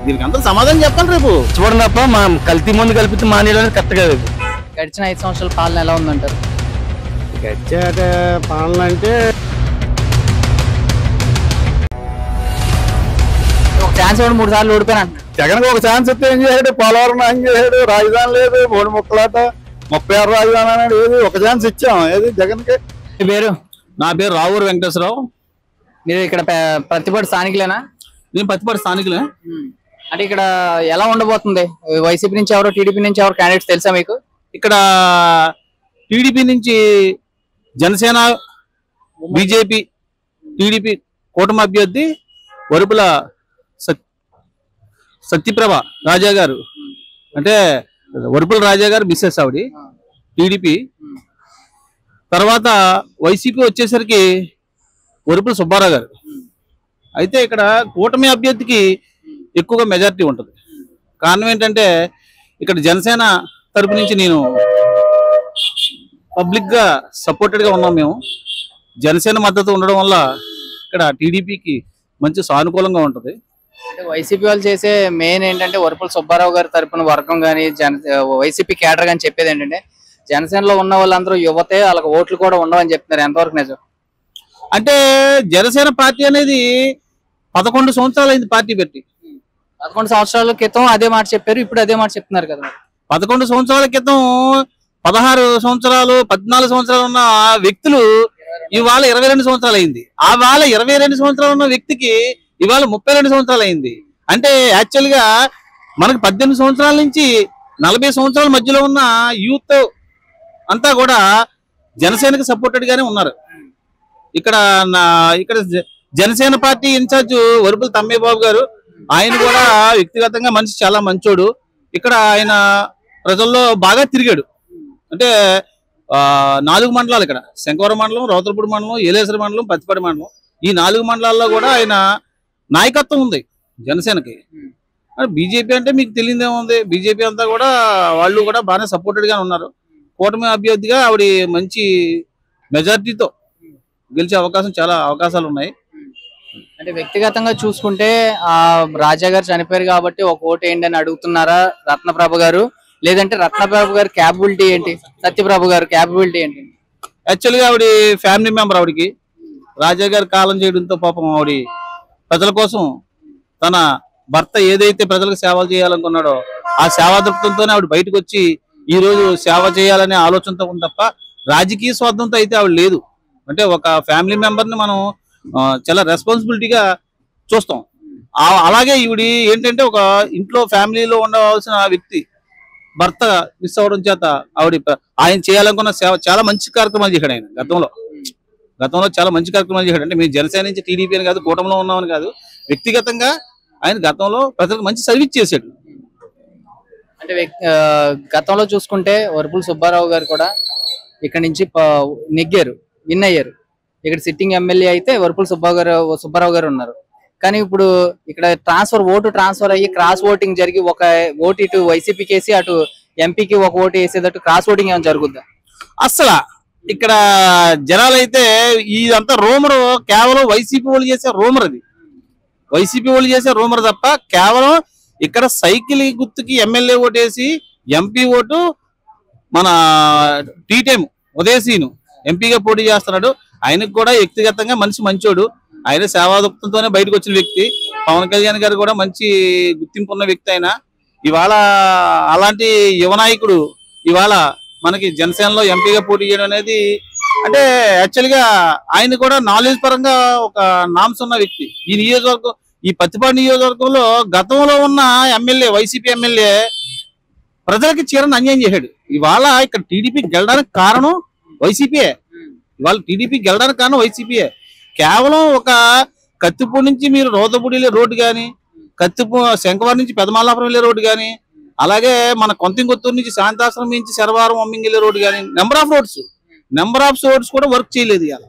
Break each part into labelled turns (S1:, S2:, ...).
S1: దీనికి అంతా సమాధానం చెప్పాలి రేపు.
S2: చూడండి తప్ప మా కల్తీ ముందు కలిపితే మానేయాలని కరెక్ట్ కాదు.
S3: గడిచిన 5 సంవత్సరాల పాలన ఎలా ఉందంటారు?
S4: గడిచేట పాలన అంటే
S3: ఒక ఛాన్స్ ఇవ్వడం 3 సార్లు ఓడిపోయినా అంటున్నారు.
S1: జగన్ ఒక ఛాన్స్ ఇస్తే ఏం చేశాడు? పోలవరం ఏం చేశాడు? రాజధాని లేదు, 3 ముక్కలాట, 36 రాజధాని అనేది ఏది? ఒక ఛాన్స్ ఇచ్చాం ఏది జగన్ కి.
S3: మీ పేరు?
S1: నా పేరు రావూరు వెంకటేశ్వరరావు.
S3: మీరు ఇక్కడ ప్రతిపాడు స్థానికులేనా?
S1: నేను పత్తిపాటి స్థానికులే.
S3: అంటే ఇక్కడ ఎలా ఉండబోతుంది? వైసీపీ నుంచి ఎవరో, టీడీపీ నుంచి ఎవరు క్యాండిడేట్స్ తెలుసా మీకు?
S1: ఇక్కడ టీడీపీ నుంచి జనసేన, బీజేపీ, టీడీపీ కూటమి అభ్యర్థి వరుపుల సత్యప్రభ రాజా గారు, అంటే వరుపుల రాజా గారు మిస్సెస్ ఆవిడ టీడీపీ. తర్వాత వైసీపీ వచ్చేసరికి వరుపుల సుబ్బారావు గారు. అయితే ఇక్కడ కూటమి అభ్యర్థికి ఎక్కువగా మెజారిటీ ఉంటుంది. కారణం ఏంటంటే ఇక్కడ జనసేన తరపు నుంచి నేను పబ్లిక్ గా సపోర్టెడ్ గా ఉన్నాం. మేము జనసేన మద్దతు ఉండడం వల్ల ఇక్కడ టీడీపీకి మంచి సానుకూలంగా ఉంటుంది.
S3: అంటే వైసీపీ వాళ్ళు చేసే మెయిన్ ఏంటంటే వరుపుల సుబ్బారావు గారి తరపున వర్గం కానీ వైసీపీ క్యాడర్ కానీ చెప్పేది ఏంటంటే జనసేనలో ఉన్న వాళ్ళందరూ యువతే, వాళ్ళకి ఓట్లు కూడా ఉండవని చెప్తున్నారు. ఎంతవరకు నిజం?
S1: అంటే జనసేన పార్టీ అనేది 11 సంవత్సరాలు అయింది పార్టీ పెట్టి.
S3: 11 సంవత్సరాల క్రితం అదే మాట చెప్పారు, ఇప్పుడు అదే మాట చెప్తున్నారు కదా.
S1: 11 సంవత్సరాల క్రితం 16 సంవత్సరాలు 14 సంవత్సరాలు ఉన్న వ్యక్తులు ఇవాళ 22 సంవత్సరాలు అయింది. ఆ వాళ్ళ 22 సంవత్సరాలు ఉన్న వ్యక్తికి ఇవాళ 32 సంవత్సరాలు అయింది. అంటే యాక్చువల్ గా మనకు 18 సంవత్సరాల నుంచి 40 సంవత్సరాల మధ్యలో ఉన్న యూత్ అంతా కూడా జనసేనకి సపోర్టెడ్ గానే ఉన్నారు. ఇక్కడ జనసేన పార్టీ ఇన్ఛార్జ్ వరుపుల తమ్మయ్య బాబు గారు, ఆయన కూడా వ్యక్తిగతంగా మనిషి చాలా మంచోడు. ఇక్కడ ఆయన ప్రజల్లో బాగా తిరిగాడు. అంటే 4 మండలాలు, ఇక్కడ శంకవరం మండలం, రౌతలపూడి మండలం, ఏలేశ్వర మండలం, పత్తిపాటి మండలం, ఈ 4 మండలాల్లో కూడా ఆయన నాయకత్వం ఉంది జనసేనకి. బీజేపీ అంటే మీకు తెలియదేముంది, బీజేపీ అంతా కూడా వాళ్ళు కూడా బాగానే సపోర్టెడ్ గా ఉన్నారు. కూటమి అభ్యర్థిగా ఆవిడ మంచి మెజారిటీతో గెలిచే చాలా అవకాశాలు ఉన్నాయి.
S3: అంటే వ్యక్తిగతంగా చూసుకుంటే ఆ రాజా గారు చనిపోయారు కాబట్టి ఒక ఓటు ఏంటి అని అడుగుతున్నారా రత్నప్రభ గారు? లేదంటే రత్నప్రభ గారు క్యాపబిలిటీ ఏంటి, సత్యప్రభ గారు క్యాపబిలిటీ ఏంటి?
S1: యాక్చువల్గా ఆవిడ ఫ్యామిలీ మెంబర్. ఆవిడకి రాజా గారు కాలం చేయడంతో పాపం ఆవిడ ప్రజల కోసం తన భర్త ఏదైతే ప్రజలకు సేవలు చేయాలనుకున్నాడో ఆ సేవా దృక్పథంతోనే ఆవిడ బయటకు వచ్చి ఈ రోజు సేవ చేయాలనే ఆలోచనతో ఉంది తప్ప రాజకీయ స్వార్థంతో అయితే ఆవిడ లేదు. అంటే ఒక ఫ్యామిలీ మెంబర్ని మనం చాలా రెస్పాన్సిబిలిటీగా చూస్తాం. అలాగే ఈవిడ ఏంటంటే ఒక ఇంట్లో ఫ్యామిలీలో ఉండవలసిన వ్యక్తి భర్త మిస్ అవ్వడం చేత ఆవిడ ఆయన చేయాలనుకున్న సేవ చాలా మంచి కార్యక్రమాలు చేశాడు. ఆయన గతంలో చాలా మంచి కార్యక్రమాలు చేశాడు. అంటే మేము జనసేన నుంచి టీడీపీ అని కాదు, కూటమిలో ఉన్నామని కాదు, వ్యక్తిగతంగా ఆయన గతంలో ప్రజలకు మంచి సర్వీస్ చేశాడు.
S3: అంటే గతంలో చూసుకుంటే వరుపుల సుబ్బారావు గారు కూడా ఇక్కడ నుంచి నెగ్గారు, విన్ అయ్యారు. ఇక్కడ సిట్టింగ్ ఎమ్మెల్యే అయితే వరుపుల సుబ్బారావు గారు ఉన్నారు. కానీ ఇప్పుడు ఇక్కడ ఓటు ట్రాన్స్ఫర్ అయ్యి క్రాస్ ఓటింగ్ జరిగి ఒక ఓటు ఇటు వైసీపీకి వేసి అటు ఎంపీకి ఒక ఓటు వేసేటట్టు క్రాస్ ఓటింగ్ ఏమైనా జరుగుద్దా?
S1: అసలు ఇక్కడ జనాలైతే ఇదంతా రూమర్, కేవలం వైసీపీ వాళ్ళు చేసే రూమర్. అది వైసీపీ వాళ్ళు చేసే రూమర్ తప్ప కేవలం ఇక్కడ సైకిల్ గుర్తుకి ఎమ్మెల్యే ఓటు వేసి ఎంపీ ఓటు మన టీటైమ్ ఉదయసీను ఎంపీగా పోటీ చేస్తున్నాడు. ఆయనకు కూడా వ్యక్తిగతంగా మనిషి మంచోడు. ఆయన సేవాదృక్తంతోనే బయటకు వచ్చిన వ్యక్తి. పవన్ కళ్యాణ్ గారు కూడా మంచి గుర్తింపు ఉన్న వ్యక్తి. ఆయన ఇవాళ అలాంటి యువ నాయకుడు ఇవాళ మనకి జనసేనలో ఎంపీగా పోటీ చేయడం అనేది అంటే యాక్చువల్గా ఆయన కూడా నాలెడ్జ్ పరంగా ఒక నామ్స్ ఉన్న వ్యక్తి. ఈ నియోజకవర్గం, ఈ పత్తిపాడు నియోజకవర్గంలో గతంలో ఉన్న ఎమ్మెల్యే, వైసీపీ ఎమ్మెల్యే ప్రజలకి చీరని అన్యాయం చేశాడు. ఇవాళ ఇక్కడ టీడీపీ గెలడానికి కారణం వైసీపీయే. ఇవాళ టీడీపీ గెలడానికి కారణం వైసీపీయే. కేవలం ఒక కత్తిపూడి నుంచి మీరు రౌతలపూడి వెళ్ళే రోడ్డు కానీ, శంకవరం నుంచి పెదమల్లాపురం వెళ్ళే రోడ్డు కానీ, అలాగే మన కొంతింగొత్తూరు నుంచి శాంతాశ్రమం నుంచి శరవారం అమ్మింగ్ వెళ్ళే రోడ్డు కానీ, నెంబర్ ఆఫ్ రోడ్స్ కూడా వర్క్ చేయలేదు. ఇవాళ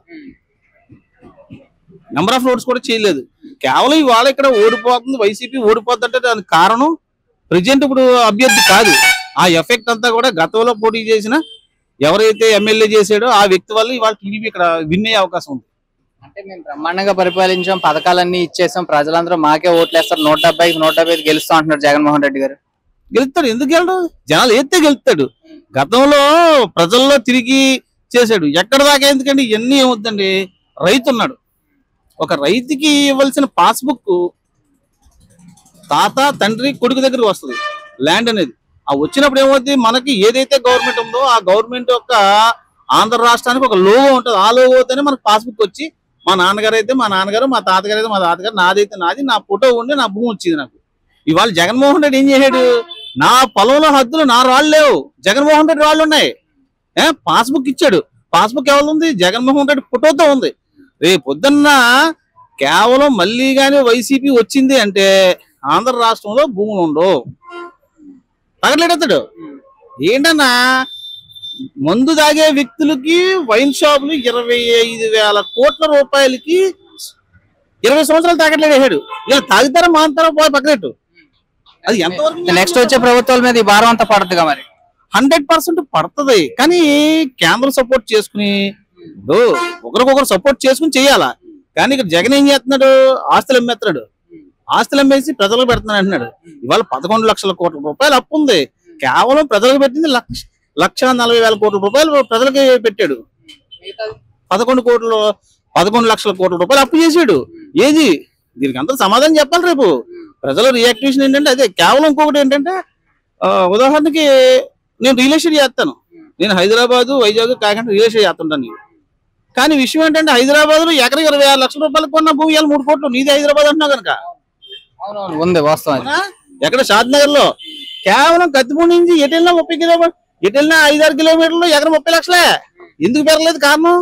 S1: నెంబర్ ఆఫ్ రోడ్స్ కూడా చేయలేదు. కేవలం ఇవాళ ఇక్కడ ఓడిపోతుంది, వైసీపీ ఓడిపోతుందంటే దానికి కారణం ప్రజెంట్ ఇప్పుడు అభ్యర్థి కాదు. ఆ ఎఫెక్ట్ అంతా కూడా గతంలో పోటీ చేసిన ఎవరైతే ఎమ్మెల్యే చేసాడో ఆ వ్యక్తి వల్ల ఇవాళ టీడీపీ ఇక్కడ విన్ అయ్యే అవకాశం ఉంది.
S3: అంటే మేము బ్రహ్మాండంగా పరిపాలించాం, పథకాలన్నీ ఇచ్చేసాం, ప్రజలందరూ మాకే ఓట్లేస్తారు, 175 గెలుస్తాం అంటున్నారు జగన్మోహన్ రెడ్డి గారు.
S1: గెలుస్తాడు, ఎందుకు గెలడు? జనాలు ఎత్తే గెలుస్తాడు. గతంలో ప్రజల్లో తిరిగి చేశాడు. ఎక్కడ దాకా ఎందుకండి ఇవన్నీ ఏమవుద్దండి? రైతు ఉన్నాడు, ఒక రైతుకి ఇవ్వాల్సిన పాస్బుక్ తాత తండ్రి కొడుకు దగ్గరికి వస్తుంది ల్యాండ్ అనేది. ఆ వచ్చినప్పుడు ఏమవుతుంది, మనకి ఏదైతే గవర్నమెంట్ ఉందో ఆ గవర్నమెంట్ యొక్క ఆంధ్ర రాష్ట్రానికి ఒక లోగో ఉంటుంది. ఆ లోగోతోనే మనకు పాస్బుక్ వచ్చి మా నాన్నగారు అయితే మా నాన్నగారు, మా తాతగారు అయితే మా తాతగారు, నాదైతే నాది, నా ఫోటో ఉండి నా భూమి వచ్చింది నాకు. ఇవాళ జగన్మోహన్ రెడ్డి ఏం చేశాడు? నా పొలంలో హద్దులు నా రాళ్ళు లేవు, జగన్మోహన్ రెడ్డి రాళ్ళు ఉన్నాయి. పాస్బుక్ ఇచ్చాడు. పాస్బుక్ ఎవరు ఉంది? జగన్మోహన్ రెడ్డి ఫోటోతో ఉంది. రేపు పొద్దున్న కేవలం మళ్ళీ కానీ వైసీపీ వచ్చింది అంటే ఆంధ్ర రాష్ట్రంలో భూములు ఉండవు. తగలేడతాడు. ఏంటన్నా, మందు తాగే వ్యక్తులకి వైన్ షాపులు 25,000 కోట్ల రూపాయలకి 20 సంవత్సరాలు తాగట్లేడు. ఇలా తాగుతారా మాంతారా పోయి పక్కనట్టు. అది ఎంతవరకు
S3: నెక్స్ట్ వచ్చే ప్రభుత్వాల మీద ఈ భారం అంతా పడుతుందిగా మరి.
S1: 100% పడుతుంది. కానీ కేంద్రం సపోర్ట్ చేసుకుని ఒకరికొకరు సపోర్ట్ చేసుకుని చెయ్యాలా. కానీ ఇక్కడ జగన్ ఏం చేస్తున్నాడు? ఆస్తులు అమ్మేస్తున్నాడు. ఆస్తులు అమ్మేసి ప్రజలకు పెడుతున్నాడు అంటున్నాడు. ఇవాళ 11 లక్షల కోట్ల రూపాయలు అప్పు ఉంది. కేవలం ప్రజలకు పెట్టింది 1,40,000 కోట్ల రూపాయలు ప్రజలకి పెట్టాడు. 11 లక్షల కోట్ల రూపాయలు అప్పు చేశాడు. ఏది దీనికి అంతా సమాధానం చెప్పాలి రేపు. ప్రజల రియాక్షన్ ఏంటంటే అదే. కేవలం ఇంకొకటి ఏంటంటే, ఉదాహరణకి నేను రియల్ ఎస్టేట్ చేస్తాను. నేను హైదరాబాద్, వైజాగ్, కాకినాడ రియల్ ఎస్టేట్ చేస్తుంటాను. కానీ విషయం ఏంటంటే, హైదరాబాద్ లో ఎకర 26 లక్షల రూపాయలకు కొన్న భూమి 3 కోట్లు. నీది హైదరాబాద్ అంటున్నావు కనుక.
S3: ఉంది వాస్తవం.
S1: ఎక్కడ షాద్ నగర్ లో కేవలం కత్తిపూడి నుంచి ఎటెళ్ళినా 30 కిలోమీటర్, ఎటెళ్ళినా 5-6 కిలోమీటర్లు ఎకర 30 లక్షలే. ఎందుకు పెరగలేదు? కారణం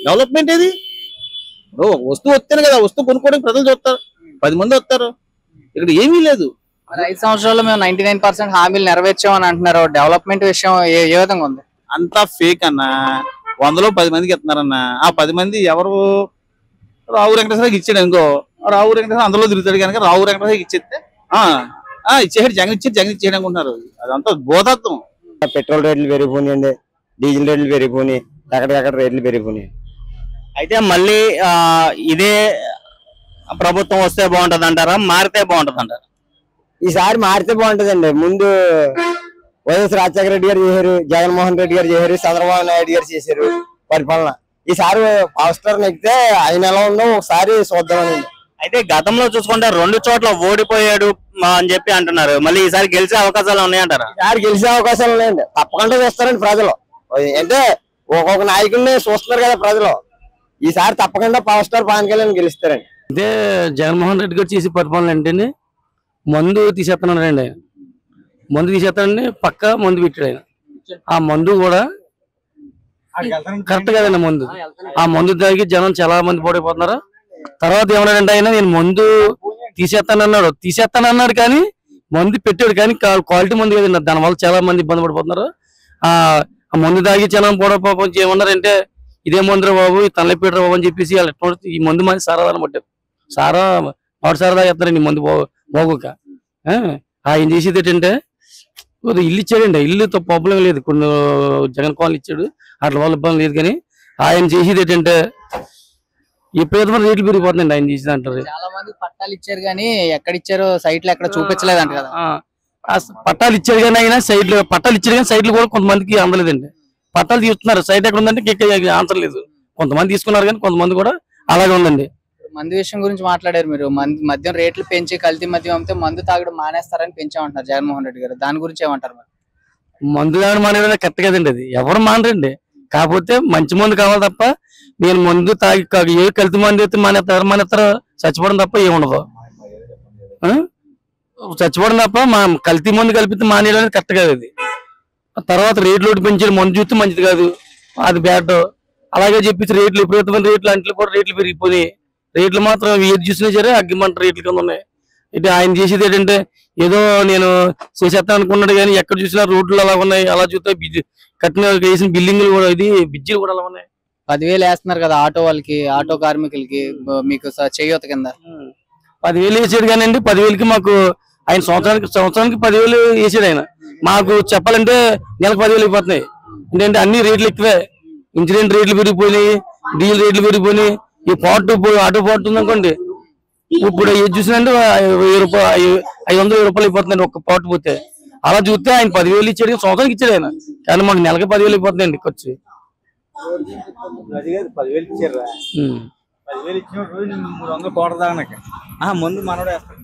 S1: డెవలప్మెంట్. ఏది వస్తువు వస్తేనే కదా, వస్తువు కొనుక్కోవడానికి ప్రజలు చూస్తారు, 10 మంది వస్తారు. ఇక్కడ ఏమీ లేదు.
S3: 5 సంవత్సరాల్లో మేము 99% హామీలు నెరవేర్చామని అంటున్నారు. డెవలప్మెంట్ విషయం ఏ విధంగా ఉంది?
S1: అంతా ఫేక్ అన్న. 100లో 10 మందికి ఇస్తున్నారన్న. ఆ 10 మంది ఎవరు? రావు వెంకటేశ్వరకి ఇచ్చాడు అనుకో, రావు వెంకటేశ్వర అందులో తిరుగుతాడు కనుక రావు వెంకటేశ్వరకి ఇచ్చేస్తే ఇచ్చేసాడు, జగన్ ఇచ్చేయడం అనుకుంటున్నారు. అదంతా బోధత్వం.
S4: పెట్రోల్ రేట్లు పెరిగిపోయినాయండి, డీజిల్ రేట్లు పెరిగిపోయినాయి, ఎక్కడికక్కడ రేట్లు పెరిగిపోయినాయి.
S2: అయితే మళ్ళీ ఇదే ప్రభుత్వం వస్తే బాగుంటది అంటారా, మారితే బాగుంటది అంటారా?
S4: ఈసారి మారితే బాగుంటదండి. ముందు వైఎస్ రాజశేఖర రెడ్డి గారు చేశారు, జగన్మోహన్ రెడ్డి గారు చేశారు, చంద్రబాబు నాయుడు గారు చేశారు పరిపాలన. ఈసారి పవర్ స్టార్ నెక్కితే ఆయన ఎలా ఉందో ఒకసారి చూద్దామని.
S2: అయితే గతంలో చూసుకుంటే 2 చోట్ల ఓడిపోయాడు అని చెప్పి అంటున్నారు. మళ్ళీ ఈసారి గెలిచే అవకాశాలు ఉన్నాయంటారా?
S4: ఈసారి గెలిచే అవకాశాలు ఉన్నాయండి. తప్పకుండా చూస్తారండి ప్రజలు. అంటే ఒక్కొక్క నాయకుడిని చూస్తున్నారు కదా ప్రజలు. ఈసారి తప్పకుండా పవర్ స్టార్ పవన్ కళ్యాణ్ గెలుస్తారండి.
S2: అంటే జగన్మోహన్ రెడ్డి గారు చేసే పరిపాలన అంటే మందు తీసేస్తున్నాడండి. ఆయన మందు తీసేస్తాడండి, పక్క మందు పెట్టాడు ఆయన. ఆ మందు కూడా కరెక్ట్ కదండి. ఆ మందు తాగి జనం చాలా మంది పడిపోతున్నారు. తర్వాత ఏమన్నాడంటే ఆయన, నేను మందు తీసేస్తానన్నాడు కానీ మందు పెట్టాడు కానీ క్వాలిటీ మందు కదండి. దానివల్ల చాలా మంది ఇబ్బంది పడిపోతున్నారు. ఆ మందు తాగి జనం పడిపోయి ఏమన్నారంటే, ఇదే మందురా బాబు, తనలేపేటరా బాబు అని చెప్పేసి ఈ మందు మంది సారా అనమాట. సారా వాడు సారా తాగేస్తారండి మందు బాగోక. ఆయన చేసేది ఏంటంటే, ఇల్లు ఇచ్చాడండి. ఇల్లుతో ప్రాబ్లం లేదు, కొన్ని జగన్ కాలనీ ఇచ్చాడు, అట్లా వాళ్ళ ఇబ్బంది లేదు. కానీ ఆయన చేసేది ఏంటంటే ఎప్పుడైతే రేట్లు పెరిగిపోతుందండి ఆయన చేసేది అంటారు.
S3: చాలా మంది పట్టాలు ఇచ్చారు కానీ ఎక్కడ ఇచ్చారో సైట్లు ఎక్కడ చూపించలేదంట కదా.
S2: పట్టాలు ఇచ్చారు కానీ ఆయన పట్టాలు ఇచ్చారు కానీ సైట్లు కూడా కొంతమందికి అందలేదండి. పట్టాలు తీస్తున్నారు, సైట్ ఎక్కడ ఉందంటే ఆన్సర్ లేదు. కొంతమంది తీసుకున్నారు కానీ కొంతమంది కూడా అలాగే ఉందండి.
S3: మందు విషయం గురించి మాట్లాడారు మీరు. మద్యం రేట్లు పెంచి కల్తీ మద్యం అమ్మితే మందు తాగడం మానేస్తారని పెంచామంటున్నారు జగన్మోహన్ రెడ్డి గారు. దాని గురించి ఏమంటారు మరి?
S2: మందు తాగడం మానేది కరెక్ట్ కదండి. అది ఎవరు మానరండి. కాకపోతే మంచి మందు కావాలి తప్ప, నేను మందు తాగి ఏ కల్తీ మందు అయితే మానేస్తారు చచ్చిపోవడం తప్ప ఏముండదు. చచ్చిపోవడం తప్ప కల్తీ మందు కలిపితే మానేయడం కరెక్ట్ కాదు. అది తర్వాత రేట్లు పెంచారు, మందు చూస్తే మంచిది కాదు, అది బ్యాడ్. అలాగే చెప్పేసి రేట్లు విపరీతమైన రేట్లు అంట్లో కూడా రేట్లు పెరిగిపోయి, రేట్లు మాత్రం ఏది చూసినా సరే అగ్గిమంట రేట్లు కింద ఉన్నాయి. ఇటు ఆయన చేసేది ఏంటంటే, ఏదో నేను చేసేస్తాను అనుకున్నాడు కానీ ఎక్కడ చూసినా రోడ్లు అలా ఉన్నాయి. అలా చూస్తే కట్టిన వేసిన బిల్డింగ్లు కూడా, ఇది బ్రిడ్జిలు కూడా అలా ఉన్నాయి.
S3: 10,000 వేస్తున్నారు కదా ఆటో వాళ్ళకి, ఆటో కార్మికులకి, మీకు చేయూత కింద
S2: 10,000 వేసాడు కానీ అండి. 10,000కి మాకు ఆయన సంవత్సరానికి 10,000 వేసాడు ఆయన. మాకు చెప్పాలంటే నెలకు 10,000 అయిపోతున్నాయి. ఎందుకంటే అన్ని రేట్లు ఎక్కువే. ఇన్సూరెన్స్ రేట్లు పెరిగిపోయినాయి, డీజిల్ రేట్లు పెరిగిపోయినాయి, ఈ పాటు ఇప్పుడు ఆటో పాటు ఉందనుకోండి, ఇప్పుడు ఏది చూసినంటే 500 రూపాయలు అయిపోతుందండి ఒక్క పాటు పోతే. అలా చూస్తే ఆయన 10,000 ఇచ్చాడు, సంవత్సరానికి ఇచ్చాడు ఆయన, కానీ మాకు నెలకి 10,000 అయిపోతుందండి ఖర్చు.
S5: 10,000 ఇచ్చారా? 10,000 ఇచ్చిన రోజు 300 కోటదానికి ముందు మనోడు వేస్తాడు.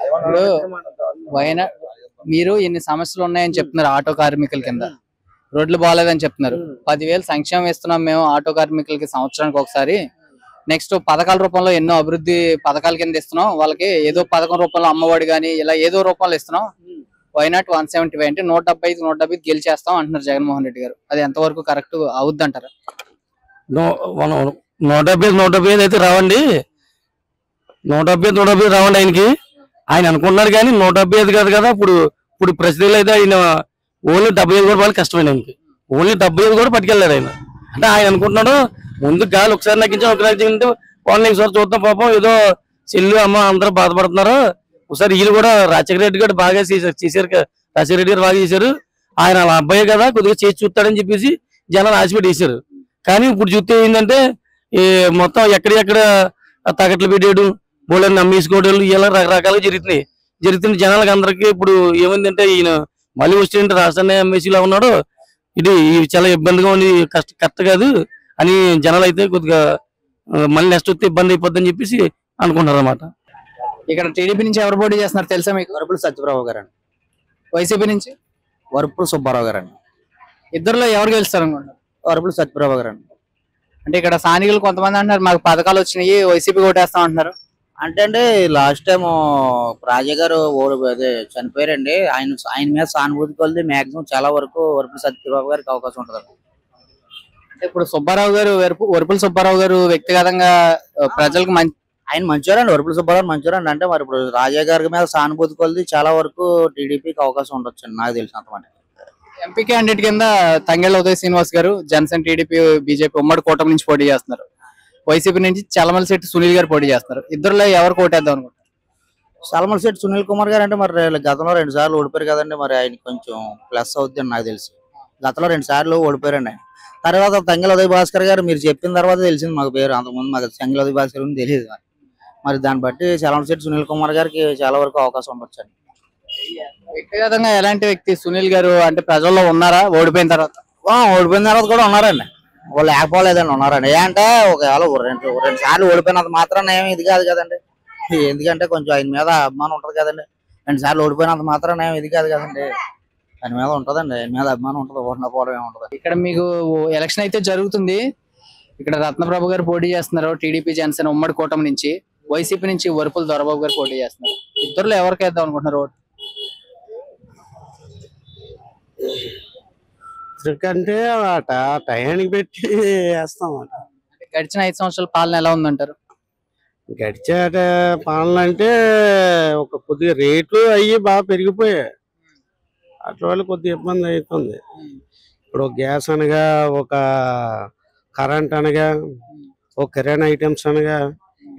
S3: ఇప్పుడు వైనాడ్ మీరు ఎన్ని సమస్యలు ఉన్నాయని చెప్తున్నారు ఆటో కార్మికుల కింద, రోడ్లు బాగాలేదని చెప్తున్నారు. 10,000 సంక్షేమం ఇస్తున్నాం మేము ఆటో కార్మికులకి సంవత్సరానికి ఒకసారి. నెక్స్ట్ పథకాల రూపంలో ఎన్నో అభివృద్ధి పథకాల కింద ఇస్తున్నాం వాళ్ళకి, ఏదో పథకం రూపంలో అమ్మఒడి కానీ ఇలా ఏదో రూపంలో ఇస్తున్నాం. వైనాట్ 175 అంటే 175 గెలిచేస్తాం అంటున్నారు జగన్మోహన్ రెడ్డి గారు. అది ఎంతవరకు కరెక్ట్ అవుద్ది అంటారా?
S2: 175 అయితే రావండి, 175 రావండి ఆయనకి. ఆయన అనుకుంటున్నారు కానీ 175 కాదు కదా. ఇప్పుడు ప్రస్తుతం అయితే ఆయన ఓన్లీ 75 కూడా వాళ్ళు కష్టమైంది ఆయనకి. ఓన్లీ 75 కూడా పట్టుకెళ్ళారు ఆయన. అంటే ఆయన అనుకుంటున్నాడు ముందు గాలి ఒకసారి నగ్గించాం, ఒకసారి నగ్గింటే వాళ్ళని ఒకసారి చూద్దాం, పాపం ఏదో చెల్లు అమ్మ అందరూ బాధపడుతున్నారు. ఒకసారి వీళ్ళు కూడా రాజశేఖర రెడ్డి గారు బాగా చేశారు, రాజశేఖర రెడ్డి గారు బాగా చేశారు. ఆయన వాళ్ళ అబ్బాయి కదా కొద్దిగా చేసి చూస్తాడని చెప్పేసి జనాలు ఆశపెట్టి వేశారు. కానీ ఇప్పుడు చూస్తే ఏంటంటే ఈ మొత్తం ఎక్కడెక్కడ తాకట్లు పెట్టాడు, బోళ్ళని అమ్మేసుకోవడాలు ఇలా రకరకాలుగా జరుగుతుంది జనాలకు అందరికీ. ఇప్పుడు ఏమైందంటే ఈయన మళ్ళీ వస్తుంటే రాష్ట్రాన్ని అమ్మేసిలా ఉన్నాడు, ఇది చాలా ఇబ్బందిగా ఉంది, కరెక్ట్ కాదు అని జనాలు అయితే కొద్దిగా మళ్ళీ నెక్స్ట్ వస్తే ఇబ్బంది అయిపోద్దని చెప్పేసి అనుకుంటారు అన్నమాట.
S3: ఇక్కడ టీడీపీ నుంచి ఎవరు పోటీ చేస్తున్నారు తెలుసా మీకు?
S5: వరపుల సత్యప్రభు గారు అండి.
S3: వైసీపీ నుంచి
S5: వరపుల సుబ్బారావు గారు అండి.
S3: ఇద్దరులో ఎవరు గెలుస్తారు అనుకుంటున్నారు?
S5: వరపుల సత్యప్రభు గారు అండి.
S3: అంటే ఇక్కడ స్థానికులు కొంతమంది అంటున్నారు మాకు పథకాలు వచ్చినాయి వైసీపీ ఓటేస్తాం అంటున్నారు.
S6: అంటే అండి లాస్ట్ టైం రాజా గారు అదే చనిపోయారండి, ఆయన మీద సానుభూతి కొలిది మాక్సిమం చాలా వరకు వరపుల సత్యబాబు గారికి అవకాశం ఉంటుంది.
S3: అంటే ఇప్పుడు సుబ్బారావు గారు వరపుల సుబ్బారావు గారు వ్యక్తిగతంగా ప్రజలకు
S6: ఆయన మంచివారండి, వరపుల సుబ్బారావు మంచివారండి. అంటే మరి ఇప్పుడు రాజా గారి మీద సానుభూతి కొలిది చాలా వరకు టీడీపీకి అవకాశం ఉండొచ్చు అండి నాకు తెలిసినంత మాట.
S3: ఎంపీ క్యాండిడేట్ కింద తంగెళ్ళ ఉదయ్ శ్రీనివాస్ గారు జనసేన టీడీపీ బీజేపీ ఉమ్మడి కూటమి నుంచి పోటీ చేస్తున్నారు. వైసీపీ నుంచి చలమలశెట్టి సునీల్ గారు పోటీ చేస్తున్నారు. ఇద్దరులో ఎవరు కోటేద్దాం అనుకుంటారు?
S6: చలమలశెట్టి సునీల్ కుమార్ గారు అంటే మరి గతంలో 2 సార్లు ఓడిపోయారు కదండి, మరి ఆయన కొంచెం ప్లస్ అవుద్ది అని నాకు తెలిసి. గతంలో 2 సార్లు ఓడిపోయారండి ఆయన. తర్వాత తంగెళ్ళ ఉదయ్ భాస్కర్ గారు మీరు చెప్పిన తర్వాత తెలిసింది మాకు పేరు, అంతకుముందు మాకు తంగెళ్ళ ఉదయ్ భాస్కర్ గురించి తెలియదు. మరి దాన్ని బట్టి చలమలశెట్టి సునీల్ కుమార్ గారికి చాలా వరకు అవకాశం ఉండొచ్చు అండి.
S3: వ్యక్తిగతంగా ఎలాంటి వ్యక్తి సునీల్ గారు? అంటే ప్రజల్లో ఉన్నారా ఓడిపోయిన తర్వాత?
S6: ఓడిపోయిన తర్వాత కూడా ఉన్నారండి, వాళ్ళు లేకపోలేదండి, ఉన్నారండి. ఏంటంటే ఒకవేళ 2 సార్లు ఓడిపోయినంత మాత్రాన ఏమి ఇది కాదు కదండి. ఎందుకంటే కొంచెం ఆయన మీద అభిమానం ఉంటది కదండి. 2 సార్లు ఓడిపోయినంత మాత్రాన ఏమి ఇది కాదు కదండి, ఆయన మీద ఉంటదండి, ఆయన మీద అభిమానం ఉంటుంది, ఓడిపోవడం ఏముంటది.
S3: ఇక్కడ మీకు ఎలక్షన్ అయితే జరుగుతుంది. ఇక్కడ రత్నప్రభ గారు పోటీ చేస్తున్నారు టీడీపీ జనసేన ఉమ్మడి కూటమి నుంచి. వైసీపీ నుంచి వరపుల దొరబాబు గారు పోటీ చేస్తున్నారు. ఇద్దరులో ఎవరికి వేద్దాం అనుకుంటున్నారు ఓటు?
S7: అంటే టయానికి పెట్టి వేస్తాం.
S3: గడిచిన 5 సంవత్సరాల పాలన ఎలా ఉందంటారు?
S7: గడిచే పాలన అంటే ఒక కొద్దిగా రేట్లు అయ్యి బాగా పెరిగిపోయాయి, అట్ల వల్ల కొద్దిగా ఇబ్బంది అవుతుంది. ఇప్పుడు గ్యాస్ అనగా, ఒక కరెంట్ అనగా, ఒక కిరాణా ఐటమ్స్ అనగా,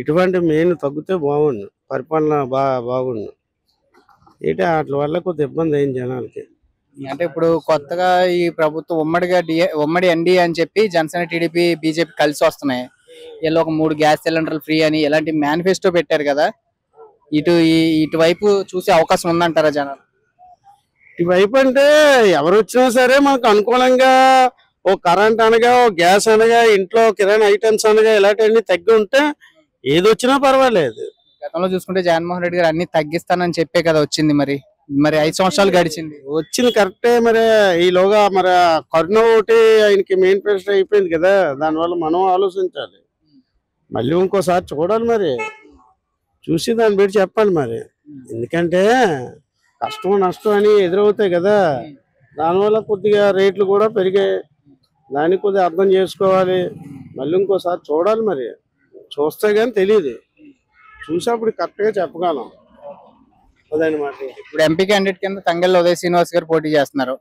S7: ఇటువంటి మెయిన్ తగ్గితే బాగుండు, పరిపాలన బాగుండు. ఏంటి వాటి వల్ల కొద్దిగా ఇబ్బంది అయింది జనాలకి.
S3: అంటే ఇప్పుడు కొత్తగా ఈ ప్రభుత్వం ఉమ్మడి ఎన్డీఏ అని చెప్పి జనసేన టీడీపీ బీజేపీ కలిసి వస్తున్నాయి. వీళ్ళు ఒక 3 గ్యాస్ సిలిండర్లు ఫ్రీ అని ఇలాంటి మేనిఫెస్టో పెట్టారు కదా, ఇటువైపు చూసే అవకాశం ఉందంటారా జనాలు?
S7: ఇటువైపు అంటే ఎవరు వచ్చినా సరే మనకు అనుకూలంగా ఓ కరెంట్ అనగా, ఓ గ్యాస్ అనగా, ఇంట్లో కిరాణా ఐటమ్స్ అనగా ఇలాంటివన్నీ తగ్గి ఉంటే ఏది వచ్చినా పర్వాలేదు.
S3: గతంలో చూసుకుంటే జగన్మోహన్ రెడ్డి గారు అన్ని తగ్గిస్తానని చెప్పే కదా వచ్చింది. మరి 5 సంవత్సరాలు గడిచింది,
S7: వచ్చింది కరెక్టే. మరి ఈలోగా మరి కరోనా ఒకటి ఆయనకి మెయిన్ ప్రెషర్ అయిపోయింది కదా, దానివల్ల మనం ఆలోచించాలి, మళ్ళీ ఇంకోసారి చూడాలి, మరి చూసి దాన్ని బట్టి చెప్పాలి. మరి ఎందుకంటే కష్టం నష్టం అని ఎదురవుతాయి కదా, దానివల్ల కొద్దిగా రేట్లు కూడా పెరిగాయి, దాన్ని కొద్దిగా అర్థం చేసుకోవాలి, మళ్ళీ ఇంకోసారి చూడాలి. మరి చూస్తే గానీ తెలియదు, చూసినప్పుడు కరెక్ట్ గా చెప్పగలం అదనమాట.
S3: ఇప్పుడు ఎంపీ క్యాండిడేట్ కింద తంగెళ్ళ ఉదయ్ శ్రీనివాస్ గారు పోటీ చేస్తున్నారు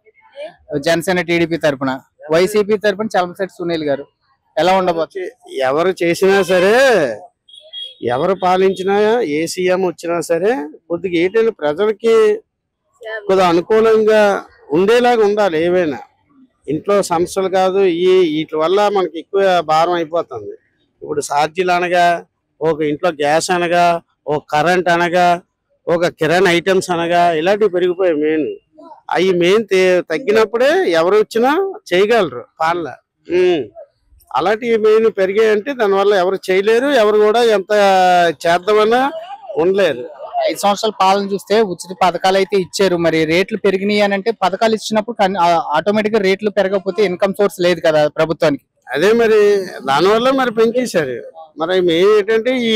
S3: జనసేన టీడీపీ తరఫున. వైసీపీ తరఫున చలమశెట్టి సునీల్ గారు. ఎలా ఉండబోచ్చు?
S7: ఎవరు చేసినా సరే, ఎవరు పాలించినా, ఏ సీఎం వచ్చినా సరే కొద్దిగా ఏంటంటే ప్రజలకి కొద్దిగా అనుకూలంగా ఉండేలాగా ఉండాలి ఏవైనా. ఇంట్లో సమస్యలు కాదు, వీటి వల్ల మనకి ఎక్కువ భారం అయిపోతుంది. ఇప్పుడు ఛార్జీలు అనగా, ఒక ఇంట్లో గ్యాస్ అనగా, ఒక కరెంట్ అనగా, ఒక కిరాణా ఐటమ్స్ అనగా ఇలాంటివి పెరిగిపోయాయి. అవి మెయిన్ తగ్గినప్పుడే ఎవరు వచ్చినా చేయగలరు పాలన. అలాంటివి మెయిన్ పెరిగాయంటే దానివల్ల ఎవరు చేయలేరు, ఎవరు కూడా ఎంత చేద్దామన్నా ఉండలేరు.
S3: 5 సంవత్సరాల పాలన చూస్తే ఉచిత పథకాలు అయితే ఇచ్చారు, మరి రేట్లు పెరిగినాయి అని అంటే పథకాలు ఇచ్చినప్పుడు ఆటోమేటిక్ గా రేట్లు పెరగకపోతే ఇన్కమ్ సోర్స్ లేదు కదా ప్రభుత్వానికి.
S7: అదే మరి దానివల్ల మరి పెంచేశారు. మరి మెయిన్ ఏంటంటే ఈ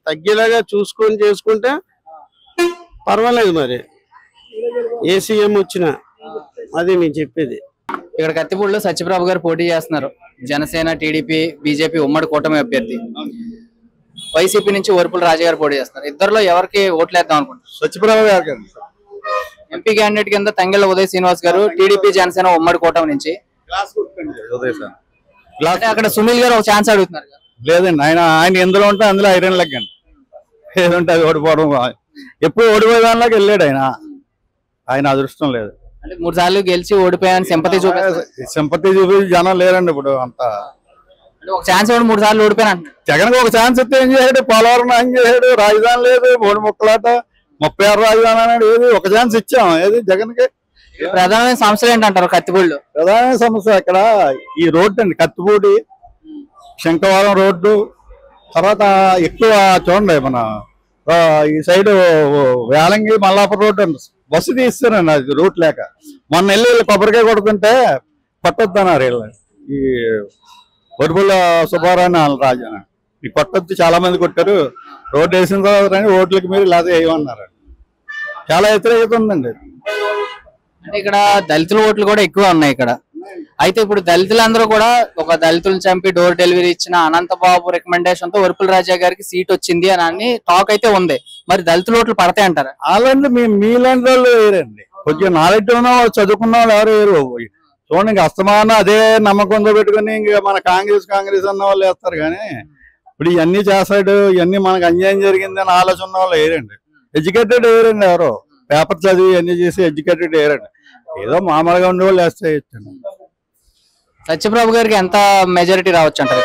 S7: తగ్గేలాగా చూసుకొని చేసుకుంటే పర్వాలేదు. మరి ఏ సీఎం వచ్చినా అది నేను చెప్పేది.
S3: ఇక్కడ కత్తిపూడిలో సత్యప్రభ గారు పోటీ చేస్తున్నారు. జనసేన, టీడీపీ, బీజేపీ ఉమ్మడి కూటమి అభ్యర్థి. వైసీపీ నుంచి వరపుల రాజా గారు పోటీ చేస్తున్నారు. ఇద్దరులో ఎవరికి ఓట్లు వేద్దాం అనుకుంటున్నారు?
S7: సత్యప్రభ గారు.
S3: ఎంపీ క్యాండిడేట్ కింద తంగెళ్ళ ఉదయ్ శ్రీనివాస్ గారు, టీడీపీ జనసేన ఉమ్మడి కూటమి నుంచి. అంటే అక్కడ సునీల్ గారు ఒక ఛాన్స్ అడుగుతున్నారు.
S5: లేదండి, ఆయన ఎందులో ఉంటే అందులో ఐరన్ లెగ్ అండి. ఏదంటే అది ఓడిపోవడం, ఎప్పుడు ఓడిపోయేదానిలోకి వెళ్ళాడు ఆయన అదృష్టం లేదు.
S3: అంటే 3 సార్లు గెలిచి ఓడిపోయాను సింపతి
S5: చూపి జనం లేరండి ఇప్పుడు అంతా.
S3: ఒక ఛాన్స్ ఇవ్వడం 3 సార్లు ఓడిపోయాను.
S5: జగన్ ఒక ఛాన్స్ ఇస్తే ఏం చేశాడు? పోలవరం ఏం చేశాడు? రాజధాని లేదు, 3 ముక్కలాట, 36 రాజధాని అనేది ఏది? ఒక ఛాన్స్ ఇచ్చాం. ఏది జగన్ కి?
S3: ప్రధానమైన సమస్యలు ఏంటంటారు కత్తిపూడిలో?
S5: ప్రధానమైన సమస్య అక్కడ ఈ రోడ్డు అండి. కత్తిపూడి శంకవరం రోడ్డు, తర్వాత ఎక్కువ చూడండి మన ఈ సైడ్ వేలంగి మల్లాపురం రోడ్డు అండి. బస్సు తీస్తారండి అది రూట్ లేక. మొన్న వెళ్ళి కొబ్బరికాయ కొడుతుంటే కొట్టొద్దన్నారు వీళ్ళు. ఈ వరపుల సుబ్బారావు రాజా ఈ కొట్టొద్దు చాలా మంది కొట్టారు. రోడ్డు వేసిన తర్వాత ఓట్లకి మీరు లేదా వేయమన్నారు. చాలా వ్యతిరేకత ఉందండి.
S3: అంటే ఇక్కడ దళితుల ఓట్లు కూడా ఎక్కువ ఉన్నాయి ఇక్కడ. అయితే ఇప్పుడు దళితులందరూ కూడా ఒక దళితులను చంపి డోర్ డెలివరీ ఇచ్చిన అనంతబాబు రికమెండేషన్ తో వరపుల రాజా గారికి సీట్ వచ్చింది అని టాక్ అయితే ఉంది. మరి దళితుల ఓట్లు పడతాయి అంటారా?
S5: అలాంటి మీలాంటి వాళ్ళు వేరండి. కొంచెం నాలెడ్జ్ ఉన్న వాళ్ళు, చదువుకున్న వాళ్ళు ఎవరు వేరు. చూడండి ఇంక అస్తమాన అదే నమ్మకంతో పెట్టుకుని ఇంక మన కాంగ్రెస్ అన్న వాళ్ళు వేస్తారు. కానీ ఇప్పుడు ఇవన్నీ చేస్తాడు, ఇవన్నీ మనకు అన్యాయం జరిగింది అని ఆలోచన ఉన్న వాళ్ళు వేరండి. ఎడ్యుకేటెడ్ వేరండి. ఎవరో పేపర్ చదివి ఇవన్నీ చేసి ఎడ్యుకేటెడ్ వేరండి. ఏదో మామూలుగా ఉండేవాళ్ళు వేస్తే ఇచ్చాను.
S3: సత్యప్రభ గారికి ఎంత మెజారిటీ రావచ్చు అంటారు?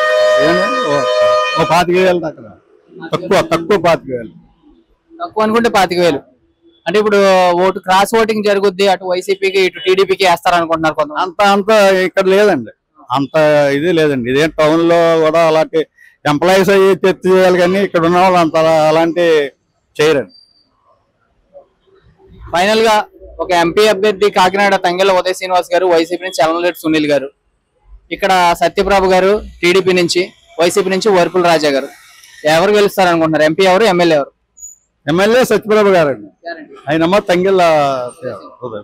S5: 25,000 అక్కడ తక్కువ 25,000.
S3: తక్కువ అనుకుంటే 25,000. అంటే ఇప్పుడు ఓటు క్రాస్ ఓటింగ్ జరుగుద్ది, అటు వైసీపీకి ఇటు టీడీపీకి వేస్తారు అనుకుంటున్నారు కొంత.
S5: అంత ఇక్కడ లేదండి, అంత ఇది లేదండి. ఇదే టౌన్ లో కూడా అలాంటి ఎంప్లాయీస్ అయ్యి చర్చ చేయాలి, కానీ ఇక్కడ ఉన్న వాళ్ళు అంత అలాంటి చేయరండి.
S3: ఫైనల్ గా ఒక ఎంపీ అభ్యర్థి కాకినాడ తంగెళ్ళ ఉదయ్ శ్రీనివాస్ గారు, వైసీపీ నుంచి చలనలేటి సునీల్ గారు, ఇక్కడ సత్యప్రభ గారు టీడీపీ నుంచి, వైసీపీ నుంచి వరపుల రాజా గారు. ఎవరు గెలుస్తారు అనుకుంటున్నారు? ఎంపీ ఎవరు, ఎమ్మెల్యే ఎవరు?
S5: ఎమ్మెల్యే సత్యప్రభ గారండి. ఆయన తంగెళ్ళ ఉదయ్.